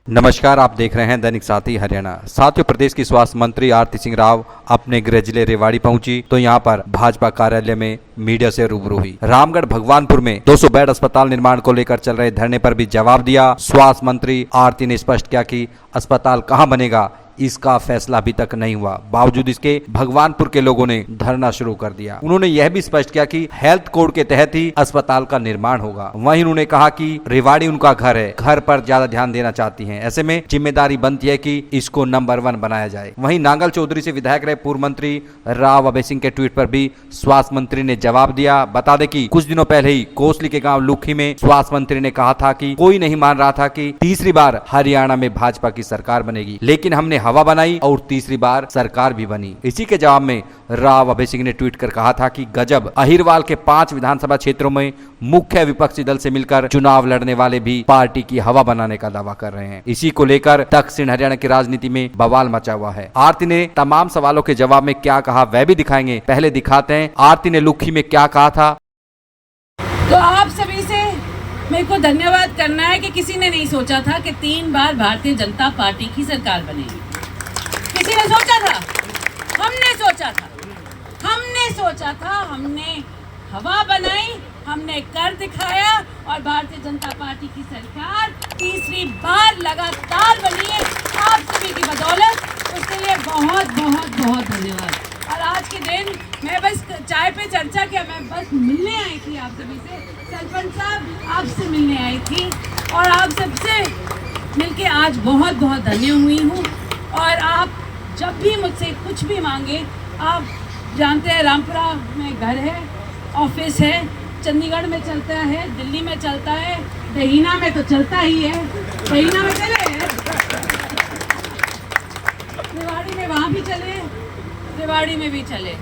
नमस्कार, आप देख रहे हैं दैनिक साथी हरियाणा। साथियों, प्रदेश की स्वास्थ्य मंत्री आरती सिंह राव अपने गृह जिले रेवाड़ी पहुंची तो यहां पर भाजपा कार्यालय में मीडिया से रूबरू हुई। रामगढ़ भगवानपुर में 200 बेड अस्पताल निर्माण को लेकर चल रहे धरने पर भी जवाब दिया। स्वास्थ्य मंत्री आरती ने स्पष्ट किया कि अस्पताल कहां बनेगा इसका फैसला अभी तक नहीं हुआ। बावजूद इसके भगवानपुर के लोगों ने धरना शुरू कर दिया। उन्होंने यह भी स्पष्ट किया कि हेल्थ कोड के तहत ही अस्पताल का निर्माण होगा। वहीं उन्होंने कहा कि रेवाड़ी उनका घर है, घर पर ज्यादा ध्यान देना चाहती हैं। ऐसे में जिम्मेदारी बनती है कि इसको नंबर 1 बनाया जाए। वहीं नांगल चौधरी से विधायक रहे पूर्व मंत्री राव अभय सिंह के ट्वीट पर भी स्वास्थ्य मंत्री ने जवाब दिया। बता दें कि कुछ दिनों पहले ही कोसली के गांव लुखी में स्वास्थ्य मंत्री ने कहा था कि कोई नहीं मान रहा था कि तीसरी बार हरियाणा में भाजपा की सरकार बनेगी, लेकिन हमने हवा बनाई और तीसरी बार सरकार भी बनी। इसी के जवाब में राव अभय सिंह ने ट्वीट कर कहा था कि गजब, अहिरवाल के 5 विधानसभा क्षेत्रों में मुख्य विपक्षी दल से मिलकर चुनाव लड़ने वाले भी पार्टी की हवा बनाने का दावा कर रहे हैं। इसी को लेकर दक्षिण हरियाणा की राजनीति में बवाल मचा हुआ है। आरती ने तमाम सवालों के जवाब में क्या कहा वह भी दिखाएंगे। पहले दिखाते हैं आरती ने लुखी में क्या कहा था। तो आप सभी से मेरे को धन्यवाद करना है कि किसी ने नहीं सोचा था कि 3 बार भारतीय जनता पार्टी की सरकार बनेगी। किसी ने सोचा था? हमने सोचा था, हमने हवा बनाई, हमने कर दिखाया और भारतीय जनता पार्टी की सरकार तीसरी बार लगातार बनी है आप सभी की बदौलत। उसके लिए बहुत बहुत बहुत धन्यवाद। और आज के दिन मैं बस चाय पे चर्चा किया, मैं बस मिलने आई थी आप सभी से। सरपंच साहब, आपसे मिलने आई थी और आप सबसे मिलके आज बहुत बहुत धन्य हुई हूँ। और आप जब भी मुझसे कुछ भी मांगे, आप जानते हैं रामपुरा में घर है, ऑफिस है, चंडीगढ़ में चलता है, दिल्ली में चलता है, दहीना में तो चलता ही है, दहीना में चले, रेवाड़ी में वहाँ भी चले, रेवाड़ी में भी चले।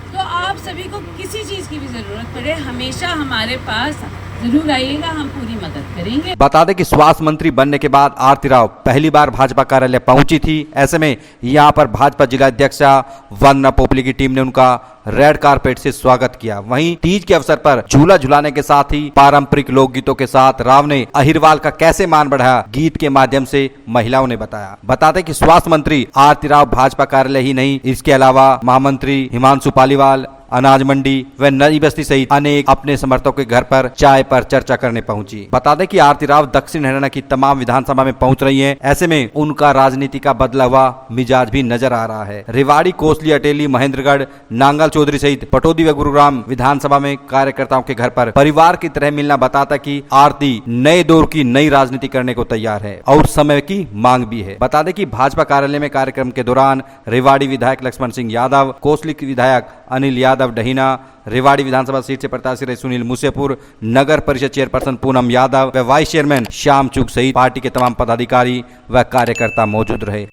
तो आप सभी को किसी चीज़ की भी ज़रूरत पड़े, हमेशा हमारे पास जरूर आइएगा, हम पूरी मदद करेंगे। बता दें कि स्वास्थ्य मंत्री बनने के बाद आरती राव पहली बार भाजपा कार्यालय पहुंची थी। ऐसे में यहां पर भाजपा जिला अध्यक्षा वंदना पोपली की टीम ने उनका रेड कारपेट से स्वागत किया। वहीं तीज के अवसर पर झूला झुलाने के साथ ही पारंपरिक लोकगीतों के साथ राव ने अहिरवाल का कैसे मान बढ़ाया गीत के माध्यम से महिलाओं ने बताया। बता दें कि स्वास्थ्य मंत्री आरती राव भाजपा कार्यालय ही नहीं, इसके अलावा महामंत्री हिमांशु पालीवाल, अनाज मंडी व नई बस्ती सहित अनेक अपने समर्थकों के घर पर चाय पर चर्चा करने पहुंची। बता दें कि आरती राव दक्षिण हरियाणा की तमाम विधानसभा में पहुंच रही हैं। ऐसे में उनका राजनीति का बदला हुआ मिजाज भी नजर आ रहा है। रेवाड़ी, कोसली, अटेली, महेंद्रगढ़, नांगल चौधरी सहित पटौदी व गुरुग्राम विधानसभा में कार्यकर्ताओं के घर पर परिवार की तरह मिलना बताता कि आरती नए दौर की नई राजनीति करने को तैयार है और समय की मांग भी है। बता दें कि भाजपा कार्यालय में कार्यक्रम के दौरान रेवाड़ी विधायक लक्ष्मण सिंह यादव, कोसली के विधायक अनिल यादव डहीना, रेवाड़ी विधानसभा सीट से प्रत्याशी रहे सुनील मुसेपुर, नगर परिषद चेयरपर्सन पूनम यादव व वाइस चेयरमैन श्याम चूक सहित पार्टी के तमाम पदाधिकारी व कार्यकर्ता मौजूद रहे।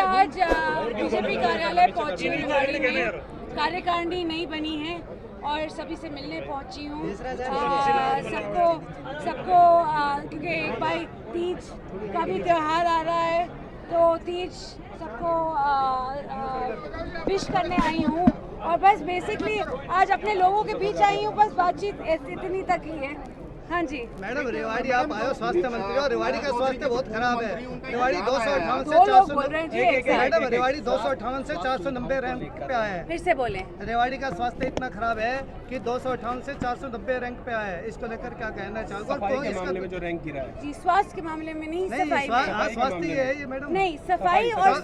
आज बीजेपी कार्यालय पहुंची हूँ, रेवाड़ी में कार्यकारिणी नई बनी है और सभी से मिलने पहुंची हूँ। सबको क्योंकि एक भाई तीज का भी त्योहार आ रहा है, तो तीज सबको विश करने आई हूँ और बस बेसिकली आज अपने लोगों के बीच आई हूँ। बस बातचीत इतनी तक ही है। हाँ जी मैडम, रेवाड़ी आप आए हो स्वास्थ्य मंत्री हो, रेवाड़ी का स्वास्थ्य बहुत खराब है। रेवाड़ी 258 से 490 मैडम, रेवाड़ी 258 से 490 रैंक पे आया है। फिर से बोले। रेवाड़ी का स्वास्थ्य इतना खराब है कि 258 से 490 रैंक पे आया है। इसको लेकर क्या कहना चाहोगे? सफाई के मामले में जो रैंक गिरा है जी, स्वास्थ्य के मामले में नहीं, सफाई में स्वास्थ्य ही है ये मैडम। नहीं, सफाई और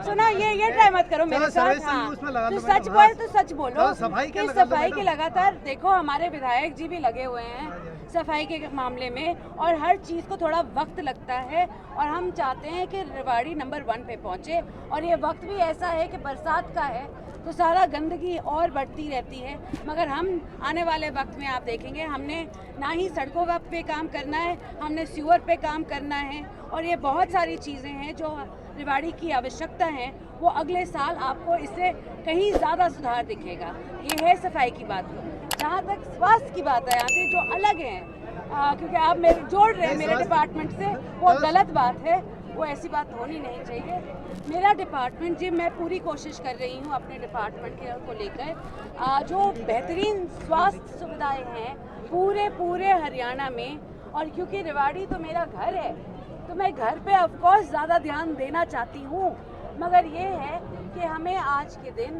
सुनो ये ट्राई मत करो मेरे साथ। हाँ, तो सच बोल तो सच बोलो। सफाई के लगातार देखो, हमारे विधायक जी भी लगे हुए हैं सफाई के मामले में और हर चीज़ को थोड़ा वक्त लगता है और हम चाहते हैं कि रेवाड़ी नंबर 1 पे पहुंचे। और ये वक्त भी ऐसा है कि बरसात का है तो सारा गंदगी और बढ़ती रहती है, मगर हम आने वाले वक्त में आप देखेंगे हमने ना ही सड़कों पे काम करना है, हमने सीवर पे काम करना है और ये बहुत सारी चीज़ें हैं जो रेवाड़ी की आवश्यकता है। वो अगले साल आपको इससे कहीं ज़्यादा सुधार दिखेगा। ये है सफाई की बात। जहाँ तक स्वास्थ्य की बात है आती है, जो अलग है क्योंकि आप मेरे जोड़ रहे हैं मेरे डिपार्टमेंट से, वो गलत बात है, वो ऐसी बात होनी नहीं चाहिए। मेरा डिपार्टमेंट जी, मैं पूरी कोशिश कर रही हूँ अपने डिपार्टमेंट को लेकर जो बेहतरीन स्वास्थ्य सुविधाएं हैं पूरे हरियाणा में। और क्योंकि रेवाड़ी तो मेरा घर है तो मैं घर पे ऑफ कोर्स ज़्यादा ध्यान देना चाहती हूँ, मगर ये है कि हमें आज के दिन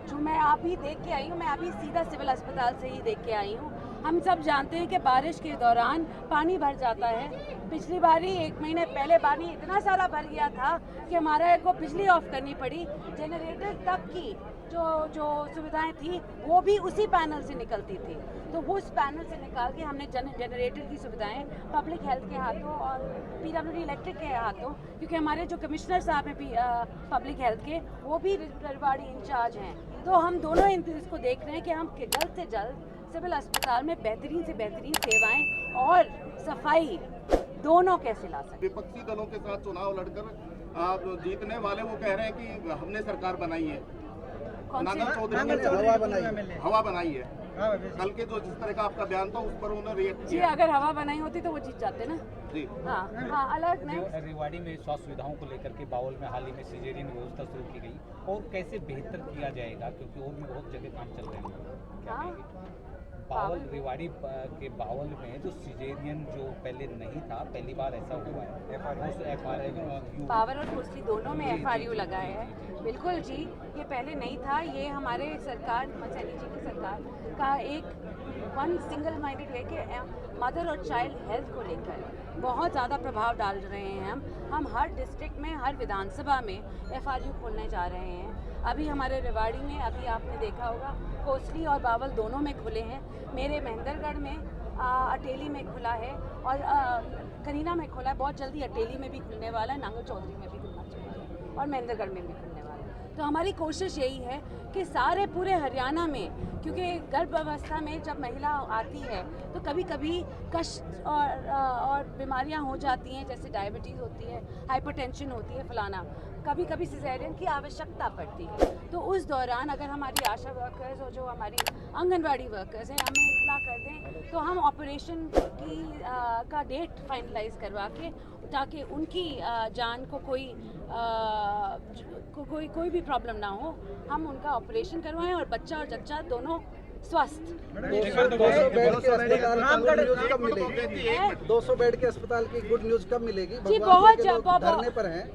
जो मैं अभी देख के आई हूँ, मैं अभी सीधा सिविल अस्पताल से ही देख के आई हूँ। हम सब जानते हैं कि बारिश के दौरान पानी भर जाता है। पिछली बारी 1 महीने पहले पानी इतना सारा भर गया था कि हमारे को बिजली ऑफ करनी पड़ी। जनरेटर तक की जो सुविधाएं थी वो भी उसी पैनल से निकलती थी, तो वो उस पैनल से निकाल के हमने जनरेटर की सुविधाएं पब्लिक हेल्थ के हाथों और PWD इलेक्ट्रिक के हाथों, क्योंकि हमारे जो कमिश्नर साहब हैं पब्लिक हेल्थ के, वो भी रेवाड़ी इंचार्ज हैं, तो हम दोनों इसको देख रहे हैं कि हम जल्द से जल्द सिविल अस्पताल में बेहतरीन से बेहतरीन सेवाएं और सफाई दोनों कैसे ला सकते। विपक्षी दलों के साथ चुनाव लड़कर जीतने वाले वो कह रहे हैं कि हमने सरकार बनाई है, नांगल चौधरी ने हवा बनाई है। कल के जो जिस तरह का आपका बयान था उस पर उन्होंने रिएक्ट जी, किया। अगर हवा बनाई होती तो वो जीत जाते ना। जी हाँ, अलग नहीं। रेवाड़ी में स्वास्थ्य सुविधाओं को लेकर के बावल में हाल ही में सिजेरियन व्यवस्था शुरू की गई, और कैसे बेहतर किया जाएगा, क्योंकि और भी बहुत जगह काम चल रहे हैं। क्या कहेंगे? बावल रेवाड़ी के बावल में जो सिजेरियन जो पहले नहीं था, पहली बार ऐसा हुआ है। पावर और कुर्सी दोनों में FRU लगाए हैं। बिल्कुल जी, ये पहले नहीं था। ये हमारे सरकार सैनी जी की सरकार का एक सिंगल माइंडेड है कि मदर और चाइल्ड हेल्थ को लेकर बहुत ज़्यादा प्रभाव डाल रहे हैं। हम हर डिस्ट्रिक्ट में, हर विधानसभा में FRU खोलने जा रहे हैं। अभी हमारे रेवाड़ी में, अभी आपने देखा होगा, कोसली और बावल दोनों में खुले हैं। मेरे महेंद्रगढ़ में, अटेली में खुला है और कनीना में खुला है। बहुत जल्दी अटेली में भी खुलने वाला है, नांगल चौधरी में भी खुलना चाहिए और महेंद्रगढ़ में भी खुलने वाला है। तो हमारी कोशिश यही है कि सारे पूरे हरियाणा में, क्योंकि गर्भ अवस्था में जब महिला आती है तो कभी कभी कष्ट और बीमारियां हो जाती हैं, जैसे डायबिटीज़ होती है, हाइपरटेंशन होती है, फलाना, कभी कभी सिजेरियन की आवश्यकता पड़ती है। तो उस दौरान अगर हमारी आशा वर्कर्स और जो हमारी आंगनवाड़ी वर्कर्स हैं हमें इत्तला कर दें, तो हम ऑपरेशन का डेट फाइनलाइज करवा के, ताकि उनकी जान को कोई भी प्रॉब्लम ना हो, हम उनका ऑपरेशन करवाएं और बच्चा और जच्चा दोनों स्वस्थ। 200 बेड के अस्पताल की गुड न्यूज कब मिलेगी? जी, बहुत धरने पर हैं।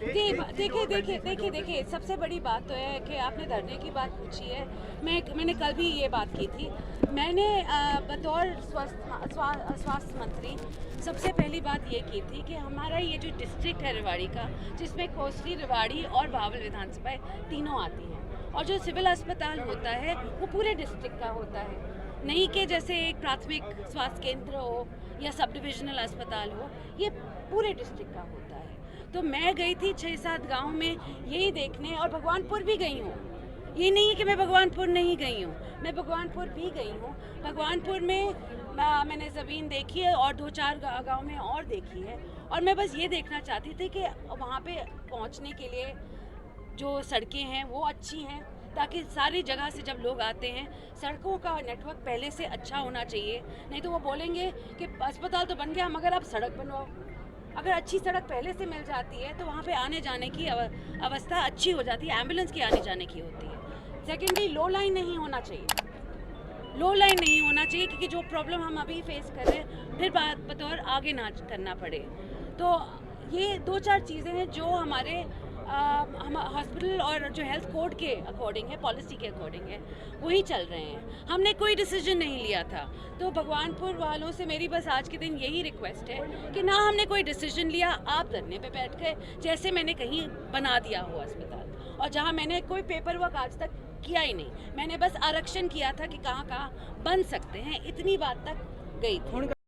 देखिए, सबसे बड़ी बात तो है कि आपने धरने की बात पूछी है। मैंने कल भी ये बात की थी। मैंने बतौर स्वास्थ्य मंत्री सबसे पहली बात ये की थी कि हमारा ये जो डिस्ट्रिक्ट है रेवाड़ी का, जिसमें कोसली, रेवाड़ी और बावल विधानसभाएं तीनों आती हैं, और जो सिविल अस्पताल होता है वो पूरे डिस्ट्रिक्ट का होता है, नहीं कि जैसे एक प्राथमिक स्वास्थ्य केंद्र हो या सब डिविजनल अस्पताल हो, ये पूरे डिस्ट्रिक्ट का होता है। तो मैं गई थी 6-7 गाँव में यही देखने, और भगवानपुर भी गई हूँ। ये नहीं है कि मैं भगवानपुर नहीं गई हूँ, मैं भगवानपुर भी गई हूँ। भगवानपुर में मैंने ज़मीन देखी है और 2-4 गाँव में और देखी है, और मैं बस ये देखना चाहती थी कि वहाँ पे पहुँचने के लिए जो सड़कें हैं वो अच्छी हैं, ताकि सारी जगह से जब लोग आते हैं, सड़कों का नेटवर्क पहले से अच्छा होना चाहिए। नहीं तो वो बोलेंगे कि अस्पताल तो बन गया मगर अब सड़क बनवाओ। अगर अच्छी सड़क पहले से मिल जाती है तो वहाँ पे आने जाने की अवस्था अच्छी हो जाती है, एम्बुलेंस की आने जाने की होती है। सेकेंडली, लो लाइन नहीं होना चाहिए, क्योंकि जो प्रॉब्लम हम अभी फेस कर रहे हैं फिर बतौर आगे ना करना पड़े। तो ये 2-4 चीज़ें हैं जो हमारे हम हॉस्पिटल और जो हेल्थ कोड के अकॉर्डिंग है, पॉलिसी के अकॉर्डिंग है, वही चल रहे हैं। हमने कोई डिसीजन नहीं लिया था। तो भगवानपुर वालों से मेरी बस आज के दिन यही रिक्वेस्ट है कि ना हमने कोई डिसीजन लिया, आप धरने पे बैठ गए, जैसे मैंने कहीं बना दिया हो अस्पताल, और जहां मैंने कोई पेपर वर्क आज तक किया ही नहीं। मैंने बस आरक्षण किया था कि कहाँ बन सकते हैं, इतनी बात तक गई थी।